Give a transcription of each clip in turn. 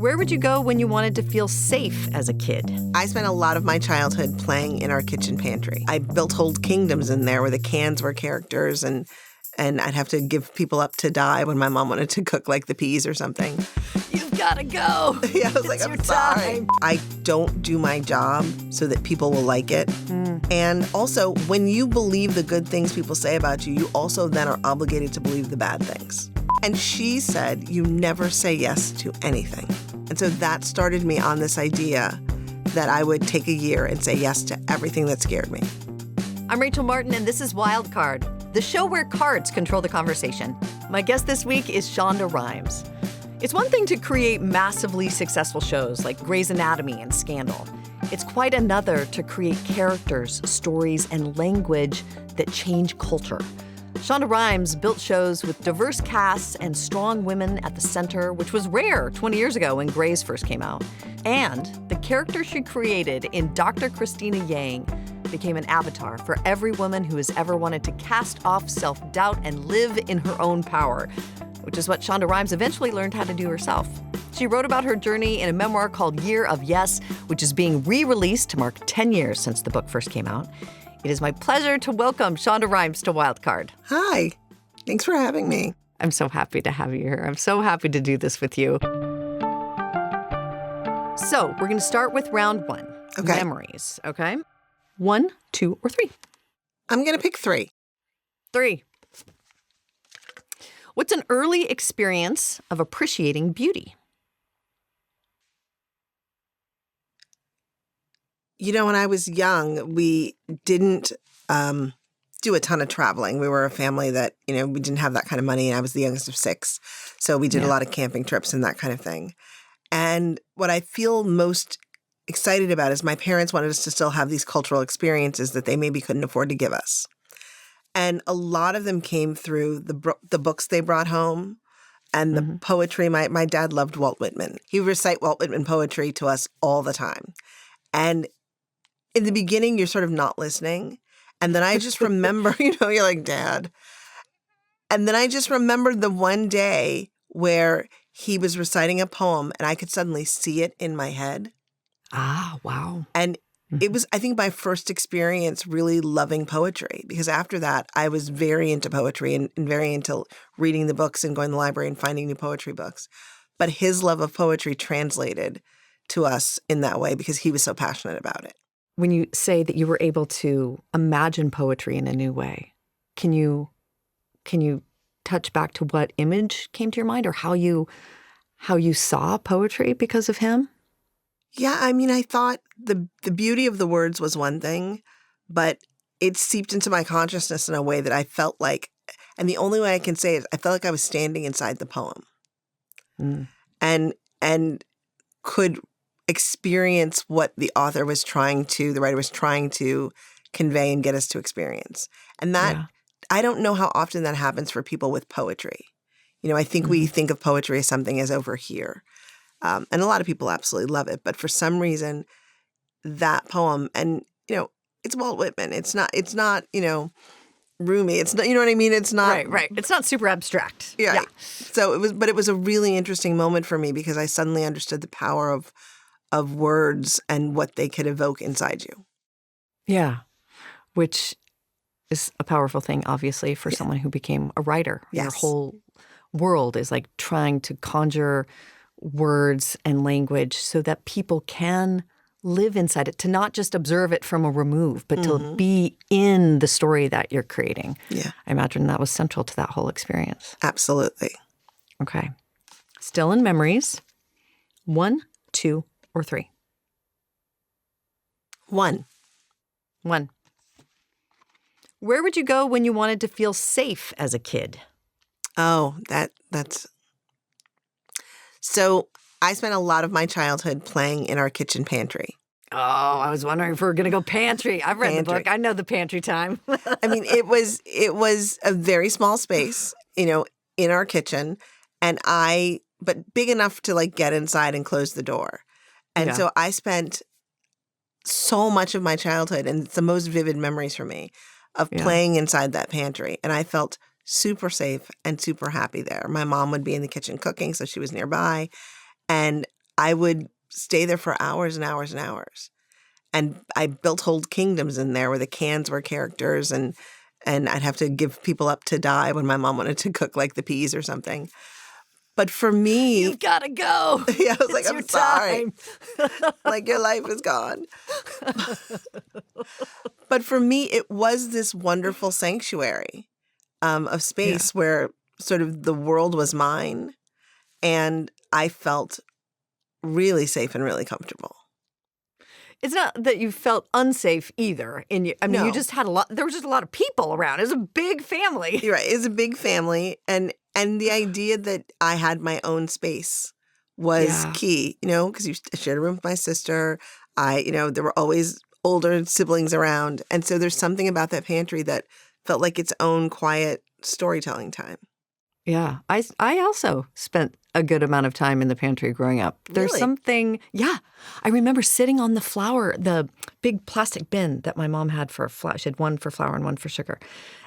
Where would you go when you wanted to feel safe as a kid? I spent a lot of my childhood playing in our kitchen pantry. I built whole kingdoms in there where the cans were characters and I'd have to give people up to die when my mom wanted to cook like the peas or something. You've got to go. Yeah, I was like, I'm sorry. I don't do my job so that people will like it. And also, when you believe the good things people say about you, you also then are obligated to believe the bad things. And she said, you never say yes to anything. And so that started me on this idea that I would take a year and say yes to everything that scared me. I'm Rachel Martin, and this is Wildcard, the show where cards control the conversation. My guest this week is Shonda Rhimes. It's one thing to create massively successful shows like Grey's Anatomy and Scandal. It's quite another to create characters, stories, and language that change culture. Shonda Rhimes built shows with diverse casts and strong women at the center, which was rare 20 years ago when Grey's first came out. And the character she created in Dr. Christina Yang became an avatar for every woman who has ever wanted to cast off self-doubt and live in her own power, which is what Shonda Rhimes eventually learned how to do herself. She wrote about her journey in a memoir called Year of Yes, which is being re-released to mark 10 years since the book first came out. It is my pleasure to welcome Shonda Rhimes to Wildcard. Hi. Thanks for having me. I'm so happy to have you here. I'm so happy to do this with you. So we're going to start with round one. Okay. Memories, okay? 1, 2, or 3? I'm going to pick 3. 3. What's an early experience of appreciating beauty? You know, when I was young, we didn't do a ton of traveling. We were a family that, we didn't have that kind of money, and I was the youngest of 6. So we did a lot of camping trips and that kind of thing. And what I feel most excited about is my parents wanted us to still have these cultural experiences that they maybe couldn't afford to give us. And a lot of them came through the books they brought home and the poetry. My dad loved Walt Whitman. He would recite Walt Whitman poetry to us all the time. And in the beginning, you're sort of not listening. And then I just remember, you're like, Dad. And then I just remembered the one day where he was reciting a poem and I could suddenly see it in my head. Ah, wow. And it was, I think, my first experience really loving poetry, because after that, I was very into poetry and very into reading the books and going to the library and finding new poetry books. But his love of poetry translated to us in that way because he was so passionate about it. When you say that you were able to imagine poetry in a new way, can you touch back to what image came to your mind or how you saw poetry because of him? Yeah, I mean, I thought the beauty of the words was one thing, but it seeped into my consciousness in a way that I felt like, and the only way I can say it, I felt like I was standing inside the poem and could experience what the writer was trying to convey and get us to experience. And that, I don't know how often that happens for people with poetry. I think we think of poetry as something as over here. And a lot of people absolutely love it. But for some reason, that poem, and, it's Walt Whitman. It's not, Rumi. It's not, you know what I mean? It's not. Right. It's not super abstract. Yeah. So it was a really interesting moment for me because I suddenly understood the power of words and what they could evoke inside you. Yeah. Which is a powerful thing, obviously, for someone who became a writer. Yes. Your whole world is like trying to conjure words and language so that people can live inside it, to not just observe it from a remove, but to be in the story that you're creating. Yeah. I imagine that was central to that whole experience. Absolutely. Okay. Still in memories. 1, 2, or 3? 1. 1. Where would you go when you wanted to feel safe as a kid? Oh, that's... So I spent a lot of my childhood playing in our kitchen pantry. Oh, I was wondering if we were going to go pantry. I've read the book. I know the pantry time. I mean, it was a very small space, in our kitchen, but big enough to get inside and close the door. And so I spent so much of my childhood, and it's the most vivid memories for me, of playing inside that pantry. And I felt super safe and super happy there. My mom would be in the kitchen cooking, so she was nearby. And I would stay there for hours and hours and hours. And I built whole kingdoms in there where the cans were characters, and I'd have to give people up to die when my mom wanted to cook like the peas or something. But for me, You've got to go. yeah, I was like, It's I'm your sorry. time. Like, your life is gone. But for me, it was this wonderful sanctuary of space where sort of the world was mine, and I felt really safe and really comfortable. It's not that you felt unsafe either. I mean, you No. just had there was just a lot of people around. It was a big family. You're right. It's a big family, and the idea that I had my own space was key, because you shared a room with my sister. There were always older siblings around, and so there's something about that pantry that felt like its own quiet storytelling time. Yeah. I also spent a good amount of time in the pantry growing up. There's Really? something, I remember sitting on the big plastic bin that my mom had for flour. She had one for flour and one for sugar.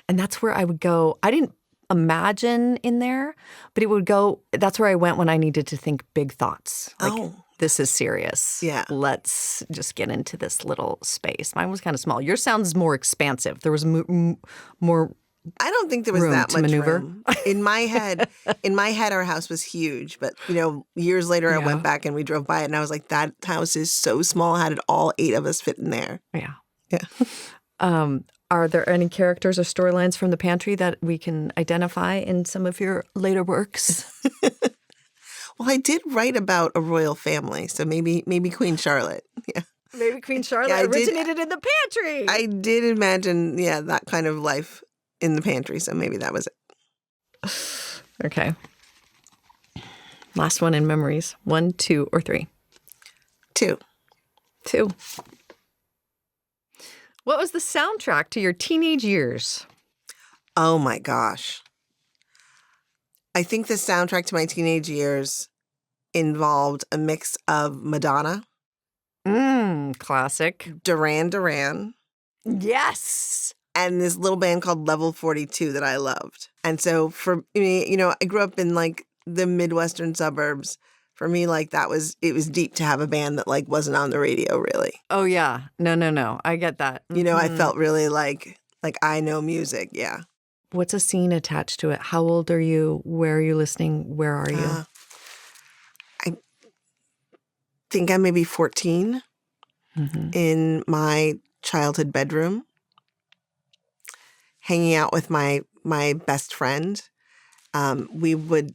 And that's where I would go. I didn't imagine in there, but that's where I went when I needed to think big thoughts. Like, this is serious. Yeah. Let's just get into this little space. Mine was kind of small. Yours sounds more expansive. There was more I don't think there was room that to much maneuver. room. In my head, our house was huge. But, years later, I went back and we drove by it, and I was like, that house is so small. How did all 8 of us fit in there? Yeah. Yeah. Are there any characters or storylines from the pantry that we can identify in some of your later works? Well, I did write about a royal family, so maybe Queen Charlotte. Yeah. Maybe Queen Charlotte originated in the pantry. I did imagine, that kind of life in the pantry, so maybe that was it. Okay. Last one in memories. 1, 2, or 3? 2. 2. What was the soundtrack to your teenage years? Oh my gosh. I think the soundtrack to my teenage years involved a mix of Madonna, Classic. Duran Duran, Yes. and this little band called Level 42 that I loved. And so for me, I grew up in like the Midwestern suburbs. For me, like it was deep to have a band that like wasn't on the radio really. Oh yeah. No. I get that. I felt really like I know music. Yeah. What's a scene attached to it? How old are you? Where are you listening? Where are you? I think I may be 14 in my childhood bedroom, hanging out with my best friend. We would,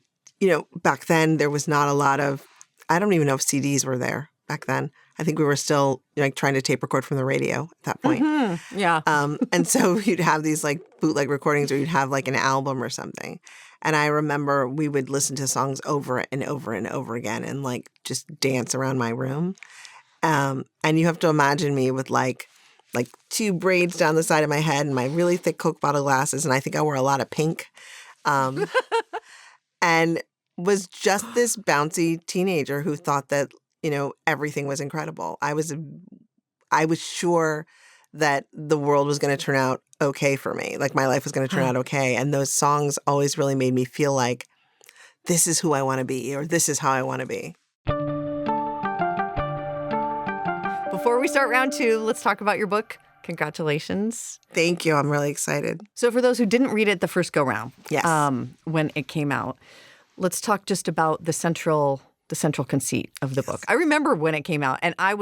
back then there was not a lot of, I don't even know if CDs were there back then. I think we were still trying to tape record from the radio at that point. Yeah. And so you'd have these like bootleg recordings, or you'd have like an album or something. And I remember we would listen to songs over and over and over again and like just dance around my room. And you have to imagine me with like 2 braids down the side of my head and my really thick Coke bottle glasses. And I think I wore a lot of pink. And was just this bouncy teenager who thought that, everything was incredible. I was sure that the world was going to turn out okay for me. Like my life was going to turn out okay. And those songs always really made me feel like this is who I want to be, or this is how I want to be. Before we start round 2, let's talk about your book. Congratulations. Thank you. I'm really excited. So for those who didn't read it the first go round, yes, when it came out, let's talk just about the central conceit of the book. I remember when it came out, and I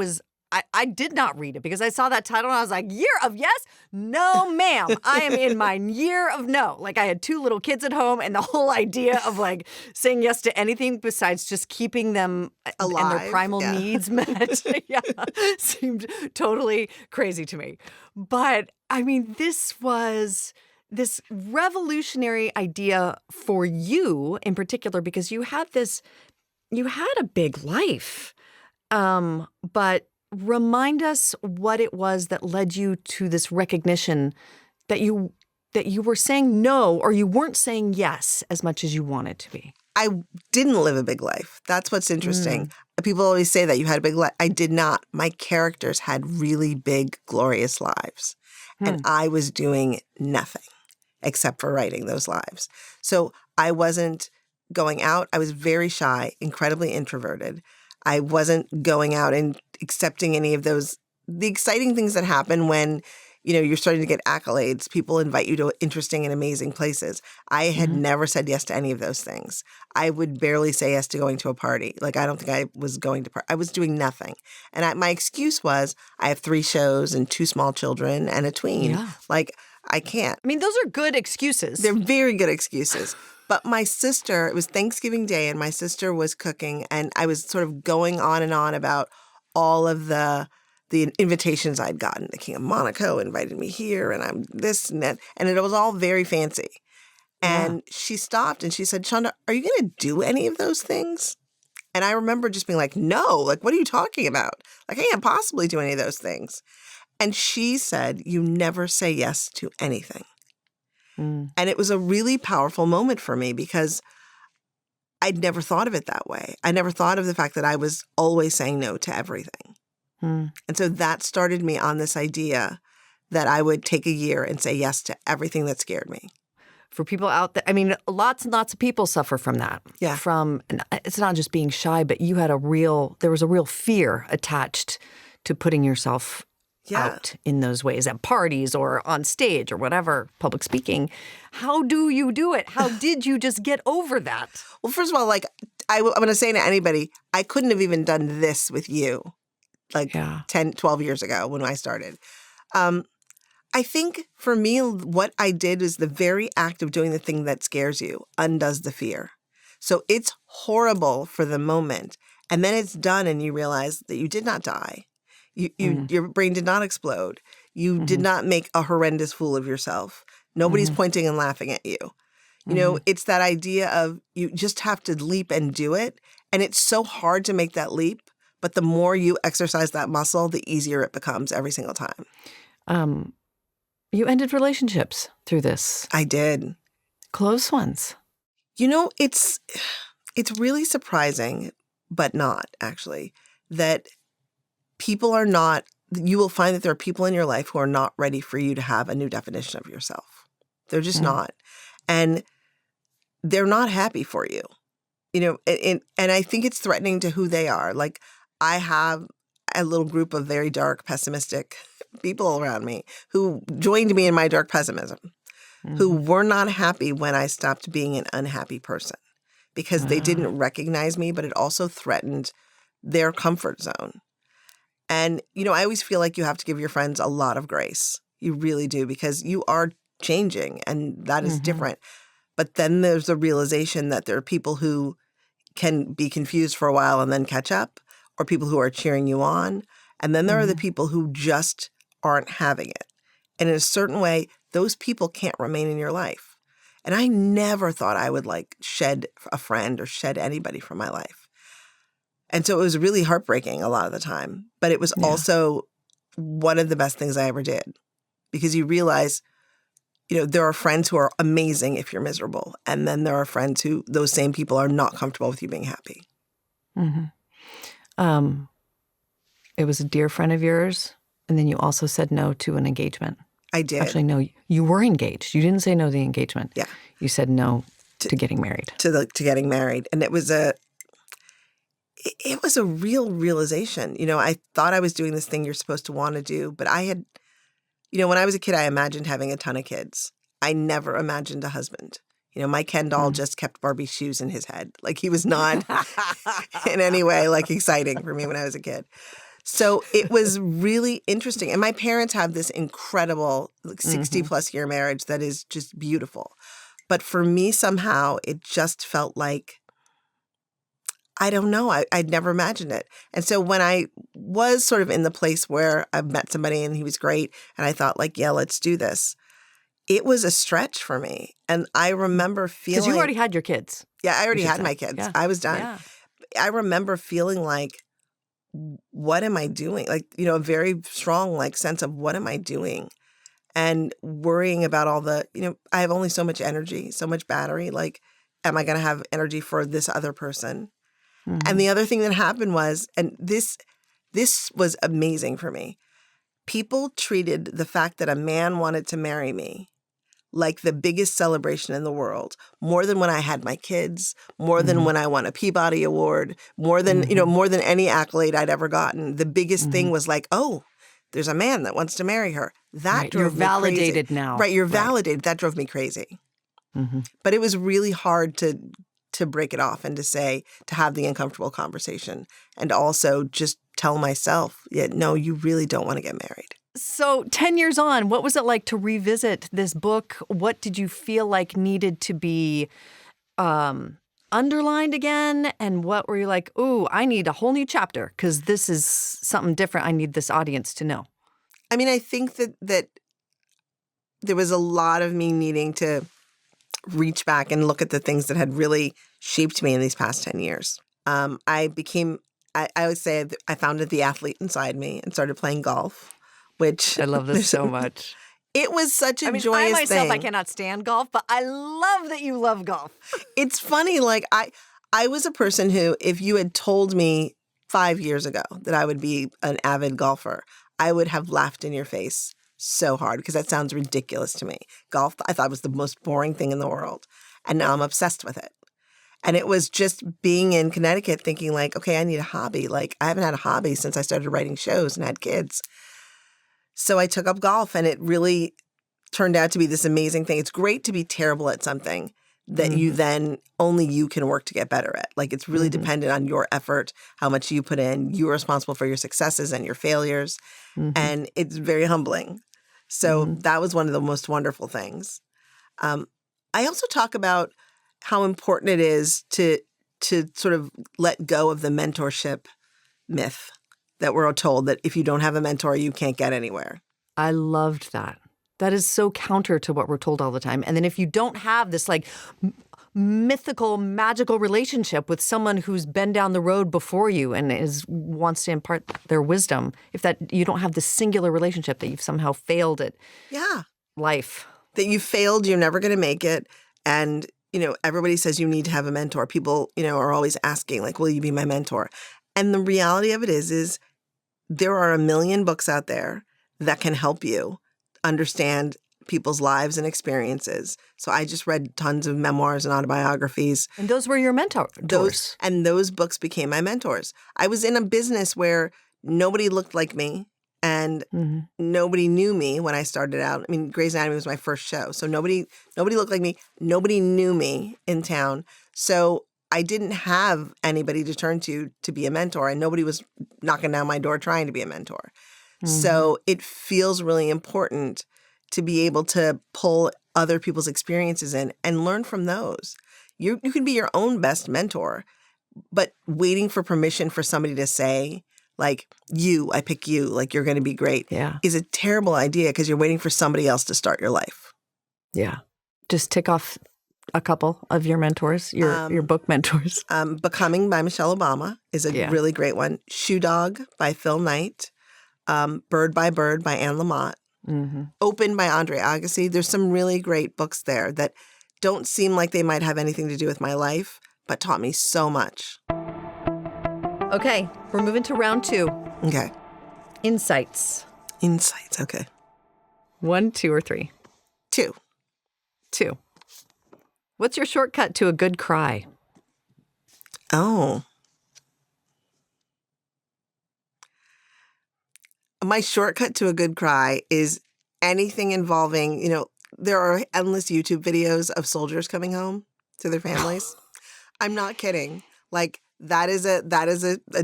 did not read it because I saw that title and I was like, year of yes? No, ma'am. I am in my year of no. Like I had 2 little kids at home, and the whole idea of like saying yes to anything besides just keeping them alive and their primal needs met seemed totally crazy to me. But I mean, this was this revolutionary idea for you in particular because you had a big life. But remind us what it was that led you to this recognition that you were saying no, or you weren't saying yes as much as you wanted to be. I didn't live a big life. That's what's interesting. People always say that you had a big life. I did not. My characters had really big, glorious lives. And I was doing nothing except for writing those lives. So I wasn't going out. I was very shy, incredibly introverted. I wasn't going out and accepting any of those, the exciting things that happen when, you're starting to get accolades. People invite you to interesting and amazing places. I had never said yes to any of those things. I would barely say yes to going to a party. Like, I don't think I was going to I was doing nothing. And my excuse was, I have 3 shows and 2 small children and a tween. Yeah. Like, I can't. I mean, those are good excuses. They're very good excuses. But my sister, it was Thanksgiving Day, and my sister was cooking, and I was sort of going on and on about all of the invitations I'd gotten. The King of Monaco invited me here, and I'm this and that. And it was all very fancy. And she stopped and she said, Shonda, are you going to do any of those things? And I remember just being like, no, like, what are you talking about? Like, I can't possibly do any of those things. And she said, you never say yes to anything. And it was a really powerful moment for me because I'd never thought of it that way. I never thought of the fact that I was always saying no to everything. And so that started me on this idea that I would take a year and say yes to everything that scared me. For people out there, I mean, lots and lots of people suffer from that. Yeah. And it's not just being shy, but there was a real fear attached to putting yourself out in those ways at parties or on stage or whatever, public speaking. How do you do it? How did you just get over that? Well, first of all, like, I'm going to say to anybody, I couldn't have even done this with you like 10, 12 years ago when I started. I think for me, what I did is the very act of doing the thing that scares you undoes the fear. So it's horrible for the moment. And then it's done and you realize that you did not die. Your brain did not explode. You did not make a horrendous fool of yourself. Nobody's pointing and laughing at you. It's that idea of you just have to leap and do it. And it's so hard to make that leap. But the more you exercise that muscle, the easier it becomes every single time. You ended relationships through this. I did. Close ones. It's really surprising, but not actually, that people are not, you will find that there are people in your life who are not ready for you to have a new definition of yourself. They're just not. And they're not happy for you. And I think it's threatening to who they are. Like, I have a little group of very dark, pessimistic people around me who joined me in my dark pessimism, who were not happy when I stopped being an unhappy person because they didn't recognize me, but it also threatened their comfort zone. And, I always feel like you have to give your friends a lot of grace. You really do, because you are changing and that is different. But then there's the realization that there are people who can be confused for a while and then catch up, or people who are cheering you on. And then there are the people who just aren't having it. And in a certain way, those people can't remain in your life. And I never thought I would shed a friend or shed anybody from my life. And so it was really heartbreaking a lot of the time. But it was also one of the best things I ever did, because you realize, there are friends who are amazing if you're miserable. And then there are friends who, those same people are not comfortable with you being happy. It was a dear friend of yours, and then you also said no to an engagement. I did. Actually, no, you were engaged. You didn't say no to the engagement. Yeah. You said no to getting married. To getting married. And it was a real realization. I thought I was doing this thing you're supposed to want to do, but I had, when I was a kid, I imagined having a ton of kids. I never imagined a husband. My Ken doll just kept Barbie's shoes in his head. Like, he was not in any way exciting for me when I was a kid. So it was really interesting. And my parents have this incredible 60-plus year marriage that is just beautiful. But for me, somehow, it just felt like, I don't know, I'd never imagined it. And so when I was sort of in the place where I met somebody and he was great, and I thought, yeah, let's do this, it was a stretch for me. And I remember feeling... Because you already had your kids. Yeah, I already had my kids. Yeah. I was done. Yeah. I remember feeling what am I doing? A very strong sense of what am I doing? And worrying about all the, I have only so much energy, so much battery. Am I going to have energy for this other person? And the other thing that happened was, and this was amazing for me, people treated the fact that a man wanted to marry me like the biggest celebration in the world, more than when I had my kids, more than when I won a Peabody Award, more than, more than any accolade I'd ever gotten. The biggest thing was like, oh, there's a man that wants to marry her. That drove me crazy. You're validated now. Right, you're validated. That drove me crazy. But it was really hard to break it off and to have the uncomfortable conversation and also just tell myself, yeah, no, you really don't want to get married. So 10 years on, what was it like to revisit this book? What did you feel like needed to be underlined again? And what were you like, ooh, I need a whole new chapter because this is something different. I need this audience to know. I mean, I think that there was a lot of me needing to reach back and look at the things that had really shaped me in these past 10 years. I would say I founded the athlete inside me and started playing golf, which I love this so much. It was such a joyous I myself, thing. I cannot stand golf, but I love that you love golf. It's funny, like I was a person who, if you had told me 5 years ago that I would be an avid golfer, I would have laughed in your face so hard because that sounds ridiculous to me. Golf, I thought was the most boring thing in the world. And now I'm obsessed with it. And it was just being in Connecticut thinking like, okay, I need a hobby. Like I haven't had a hobby since I started writing shows and had kids. So I took up golf and it really turned out to be this amazing thing. It's great to be terrible at something that you then only you can work to get better at. Like it's really dependent on your effort, how much you put in. You're responsible for your successes and your failures. And it's very humbling. So that was one of the most wonderful things. I also talk about how important it is to sort of let go of the mentorship myth that we're told that if you don't have a mentor, you can't get anywhere. I loved that. That is so counter to what we're told all the time. And then if you don't have this like mythical, magical relationship with someone who's been down the road before you and wants to impart their wisdom, if that you don't have this singular relationship that you've somehow failed at life. That you failed, you're never going to make it. And, everybody says you need to have a mentor. People, are always asking like, will you be my mentor? And the reality of it is there are a million books out there that can help you understand people's lives and experiences. So I just read tons of memoirs and autobiographies. And those were your mentors. Those books became my mentors. I was in a business where nobody looked like me and nobody knew me when I started out. I mean, Grey's Anatomy was my first show. So nobody looked like me. Nobody knew me in town. So I didn't have anybody to turn to be a mentor, and nobody was knocking down my door trying to be a mentor. So it feels really important to be able to pull other people's experiences in and learn from those. You can be your own best mentor, but waiting for permission for somebody to say, like, I pick you, like you're going to be great, is a terrible idea because you're waiting for somebody else to start your life. Yeah. Just tick off a couple of your mentors, your book mentors. Becoming by Michelle Obama is a really great one. Shoe Dog by Phil Knight. Bird by Bird by Anne Lamott. Open by Andre Agassi. There's some really great books there that don't seem like they might have anything to do with my life, but taught me so much. Okay, we're moving to round 2. Okay. Insights, okay. 1, 2, or 3? 2. What's your shortcut to a good cry? Oh. My shortcut to a good cry is anything involving, there are endless YouTube videos of soldiers coming home to their families. I'm not kidding. Like that is a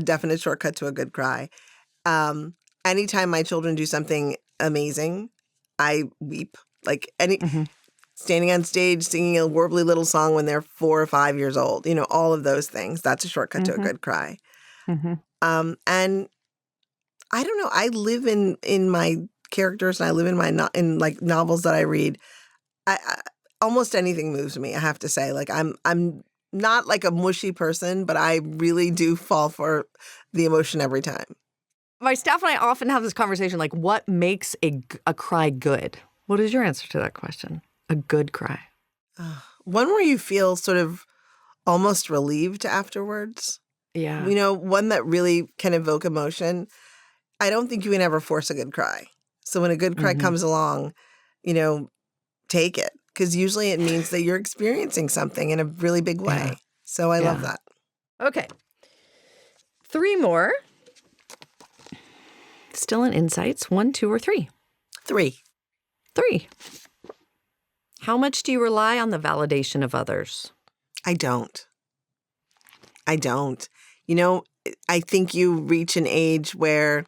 definite shortcut to a good cry. Anytime my children do something amazing, I weep. Like standing on stage, singing a warbly little song when they're 4 or 5 years old, all of those things. That's a shortcut to a good cry. And I don't know. I live in my characters, and I live in my novels that I read. Almost anything moves me. I have to say, like I'm not like a mushy person, but I really do fall for the emotion every time. My staff and I often have this conversation, like, what makes a cry good? What is your answer to that question? A good cry. One where you feel sort of almost relieved afterwards. Yeah. One that really can evoke emotion. I don't think you can ever force a good cry. So when a good cry comes along, take it. because usually it means that you're experiencing something in a really big way. Yeah. So I love that. Okay. 3 more. Still in insights. 1, 2, or 3? 3. 3. How much do you rely on the validation of others? I don't. You know, I think you reach an age where,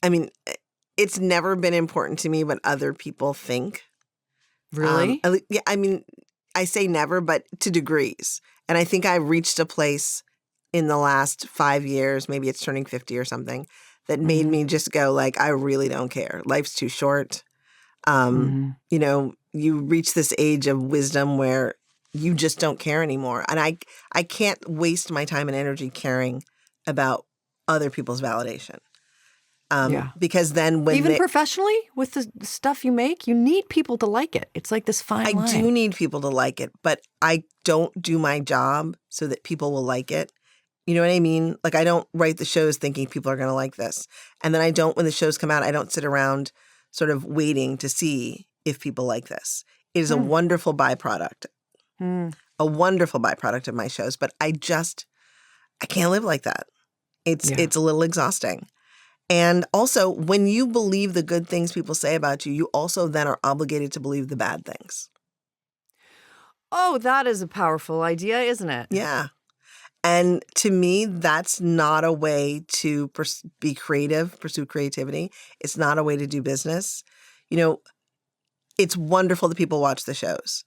I mean, it's never been important to me what other people think. Really? Yeah, I mean, I say never, but to degrees. And I think I reached a place in the last 5 years, maybe it's turning 50 or something, that made me just go like, I really don't care. Life's too short. You know, you reach this age of wisdom where you just don't care anymore. And I can't waste my time and energy caring about other people's validation. Because then when even professionally with the stuff you make, you need people to like it. It's like this fine line. I do need people to like it, but I don't do my job so that people will like it. You know what I mean? Like I don't write the shows thinking people are going to like this. And then I don't, when the shows come out, I don't sit around sort of waiting to see if people like this. It is a wonderful byproduct. A wonderful byproduct of my shows, but I can't live like that. It's a little exhausting. And also, when you believe the good things people say about you, you also then are obligated to believe the bad things. Oh, that is a powerful idea, isn't it? Yeah. And to me, that's not a way to be creative, pursue creativity. It's not a way to do business. You know, it's wonderful that people watch the shows.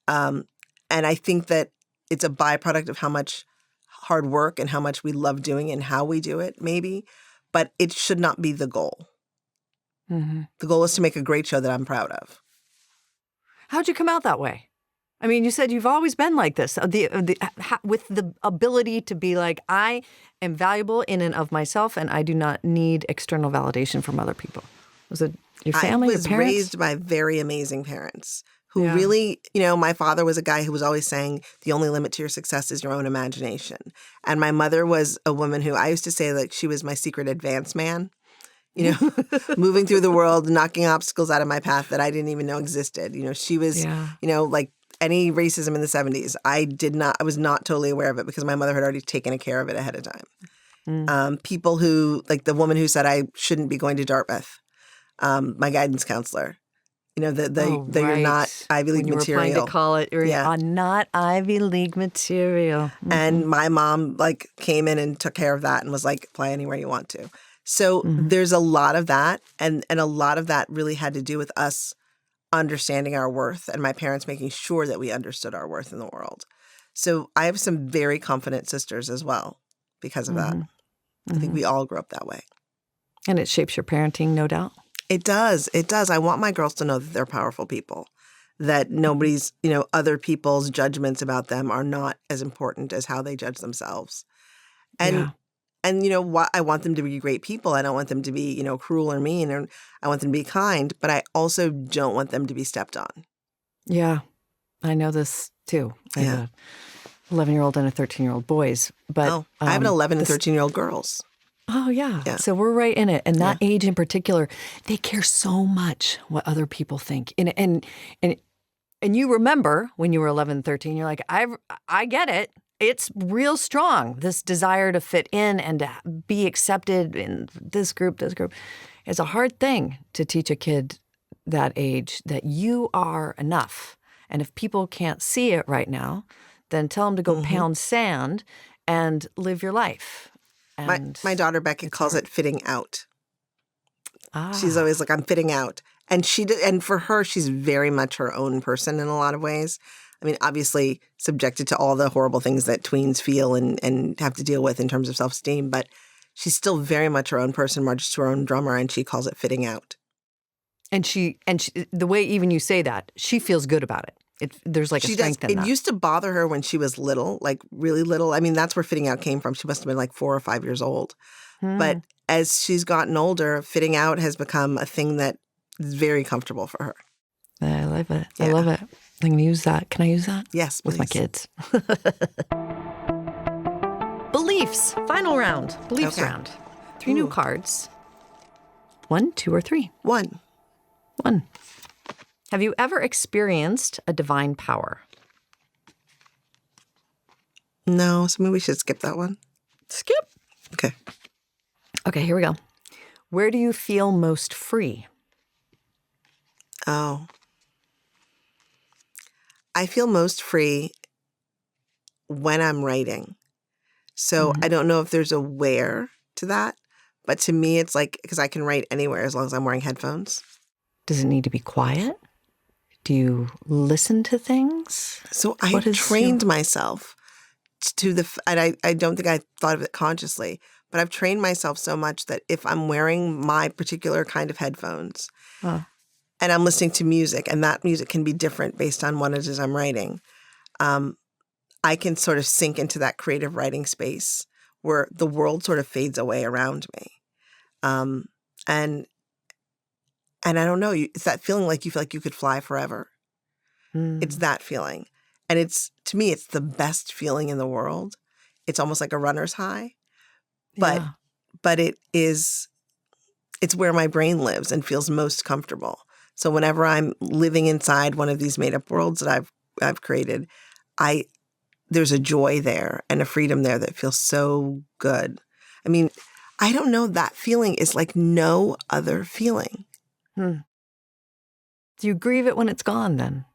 And I think that it's a byproduct of how much hard work and how much we love doing and how we do it, maybe. But it should not be the goal. The goal is to make a great show that I'm proud of. How'd you come out that way? I mean, you said you've always been like this, with the ability to be like, I am valuable in and of myself, and I do not need external validation from other people. Was it your family, your parents? I was raised by very amazing parents who really, you know, my father was a guy who was always saying the only limit to your success is your own imagination. And my mother was a woman who I used to say like she was my secret advance man, you know, moving through the world, knocking obstacles out of my path that I didn't even know existed. You know, she was, you know, like any racism in the 70s, I was not totally aware of it because my mother had already taken care of it ahead of time. People who, like the woman who said I shouldn't be going to Dartmouth, my guidance counselor. You know, you're not Ivy League material. You were applying to call it, you're not Ivy League material. And my mom like came in and took care of that and was like, apply anywhere you want to. So there's a lot of that. And a lot of that really had to do with us understanding our worth and my parents making sure that we understood our worth in the world. So I have some very confident sisters as well because of that. I think we all grew up that way. And it shapes your parenting, no doubt. It does. It does. I want my girls to know that they're powerful people, that nobody's, you know, other people's judgments about them are not as important as how they judge themselves. And, you know, I want them to be great people. I don't want them to be, you know, cruel or mean, and I want them to be kind, but I also don't want them to be stepped on. Yeah. I know this too. I have a 11-year-old and a 13-year-old boys. But I have an 11 and 13-year-old girls. Oh, yeah. So we're right in it. And that age in particular, they care so much what other people think. And you remember when you were 11, 13, you're like, I get it. It's real strong, this desire to fit in and to be accepted in this group. It's a hard thing to teach a kid that age that you are enough. And if people can't see it right now, then tell them to go pound sand and live your life. And my daughter Beckett calls it fitting out. She's always like, I'm fitting out. And for her, she's very much her own person in a lot of ways. I mean, obviously subjected to all the horrible things that tweens feel and have to deal with in terms of self-esteem, but she's still very much her own person, marches to her own drummer, and she calls it fitting out. And she the way even you say that, she feels good about it. There's like a strength in that. It used to bother her when she was little, like really little. I mean, that's where fitting out came from. She must have been like 4 or 5 years old. But as she's gotten older, fitting out has become a thing that is very comfortable for her. I love it. Yeah. I love it. I can use that. Can I use that? Yes, please. With my kids. Beliefs. Final round. Beliefs round. 3 new cards. 1, 2, or 3? 1. Have you ever experienced a divine power? No, so maybe we should skip that one. Skip. Okay. Okay, here we go. Where do you feel most free? Oh. I feel most free when I'm writing. So I don't know if there's a where to that, but to me it's like, because I can write anywhere as long as I'm wearing headphones. Does it need to be quiet? Do you listen to things? So I trained myself to and I don't think I thought of it consciously, but I've trained myself so much that if I'm wearing my particular kind of headphones and I'm listening to music, and that music can be different based on what it is I'm writing, I can sort of sink into that creative writing space where the world sort of fades away around me. And I don't know, it's that feeling like you feel like you could fly forever. It's that feeling. And to me, it's the best feeling in the world. It's almost like a runner's high. But it's where my brain lives and feels most comfortable. So whenever I'm living inside one of these made up worlds that I've created, there's a joy there and a freedom there that feels so good. I mean, I don't know, that feeling is like no other feeling. Do you grieve it when it's gone then?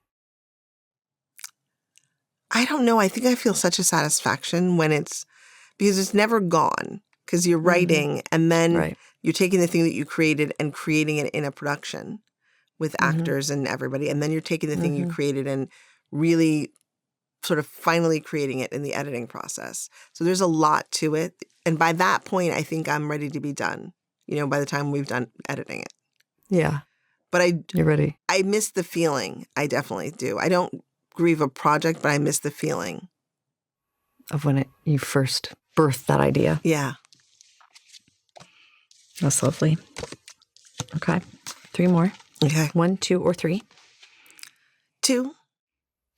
I don't know. I think I feel such a satisfaction because it's never gone, because you're writing and then you're taking the thing that you created and creating it in a production with actors and everybody. And then you're taking the thing you created and really sort of finally creating it in the editing process. So there's a lot to it. And by that point, I think I'm ready to be done, by the time we've done editing it. Yeah. But you're ready. I miss the feeling. I definitely do. I don't grieve a project, but I miss the feeling. Of when you first birthed that idea. Yeah. That's lovely. Okay. 3 more. Okay. 1, 2, or 3? 2.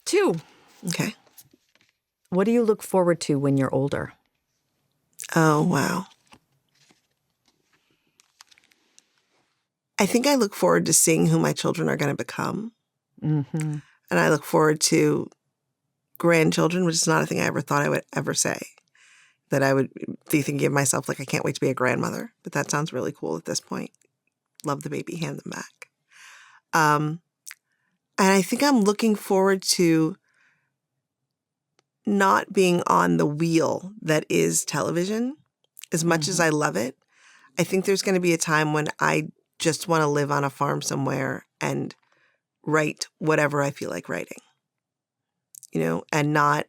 2. Okay. What do you look forward to when you're older? Oh, wow. I think I look forward to seeing who my children are going to become. And I look forward to grandchildren, which is not a thing I ever thought I would ever say. That I would be thinking of myself like, I can't wait to be a grandmother. But that sounds really cool at this point. Love the baby, hand them back. And I think I'm looking forward to not being on the wheel that is television. As much as I love it, I think there's going to be a time when I just want to live on a farm somewhere and write whatever I feel like writing, and not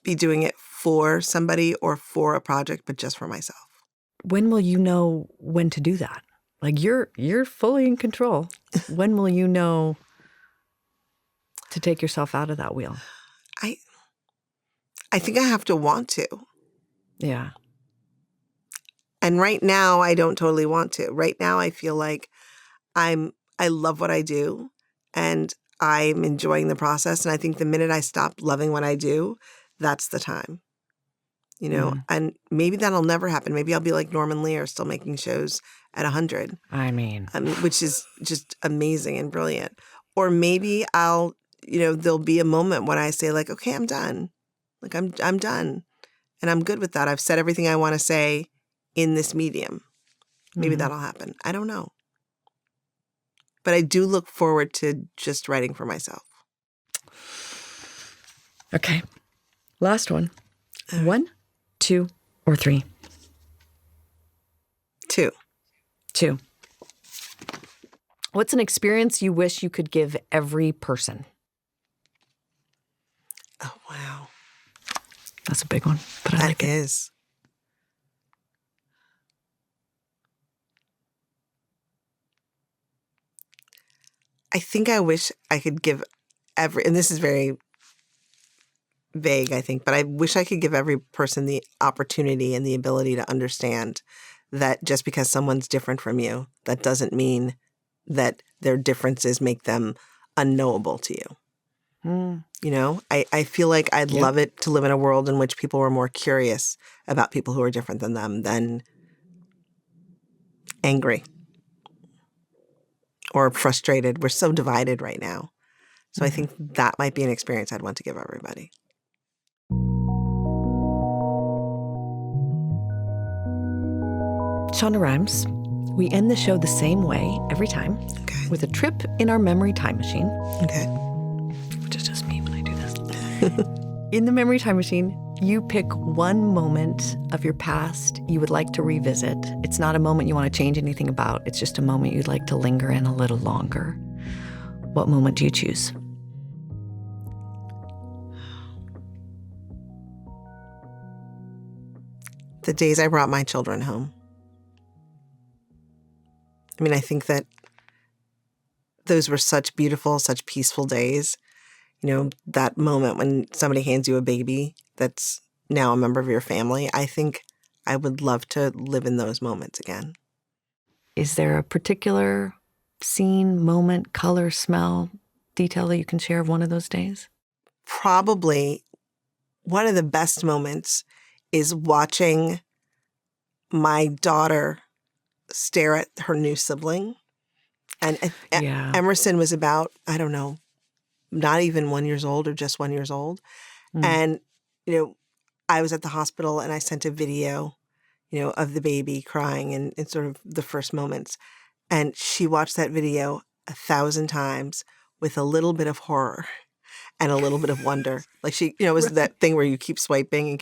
be doing it for somebody or for a project, but just for myself. When will you know when to do that? Like you're fully in control. When will you know to take yourself out of that wheel? I think I have to want to. Yeah. And right now, I don't totally want to. Right now, I feel like I love what I do and I'm enjoying the process. And I think the minute I stop loving what I do, that's the time. And maybe that'll never happen. Maybe I'll be like Norman Lear, still making shows at 100. Which is just amazing and brilliant. Or maybe there'll be a moment when I say like, okay, I'm done. Like I'm done. And I'm good with that. I've said everything I want to say in this medium. Maybe that'll happen. I don't know. But I do look forward to just writing for myself. Okay. Last one. 1, 2, or 3? 2. 2. What's an experience you wish you could give every person? Oh, wow. That's a big one, but I like it. That is. I think I wish I could give and this is very vague, I think, but I wish I could give every person the opportunity and the ability to understand that just because someone's different from you, that doesn't mean that their differences make them unknowable to you. I feel like I'd love it to live in a world in which people were more curious about people who are different than them than angry. or frustrated. We're so divided right now. So I think that might be an experience I'd want to give everybody. Shonda Rhimes, we end the show the same way every time, with a trip in our memory time machine. Okay. Which is just me when I do this. In the memory time machine, you pick one moment of your past you would like to revisit. It's not a moment you want to change anything about. It's just a moment you'd like to linger in a little longer. What moment do you choose? The days I brought my children home. I mean, I think that those were such beautiful, such peaceful days. You know, that moment when somebody hands you a baby that's now a member of your family, I think I would love to live in those moments again. Is there a particular scene, moment, color, smell, detail that you can share of one of those days? Probably one of the best moments is watching my daughter stare at her new sibling. And Emerson was about, I don't know, not even 1 year old or just 1 year old. And, you know, I was at the hospital and I sent a video, you know, of the baby crying in sort of the first moments. And she watched that video 1,000 times with a little bit of horror and a little bit of wonder. Like she, you know, it was that thing where you keep swiping and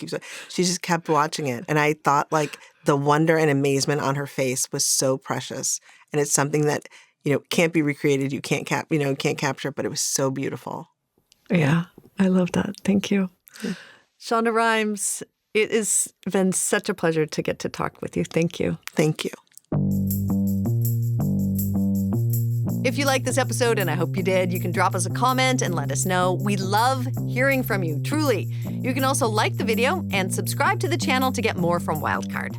she just kept watching it. And I thought like the wonder and amazement on her face was so precious. And it's something that, you know, can't be recreated. You can't capture it, but it was so beautiful. Yeah, I love that. Thank you. Shonda Rhimes, it has been such a pleasure to get to talk with you. Thank you. Thank you. If you like this episode, and I hope you did, you can drop us a comment and let us know. We love hearing from you, truly. You can also like the video and subscribe to the channel to get more from Wildcard.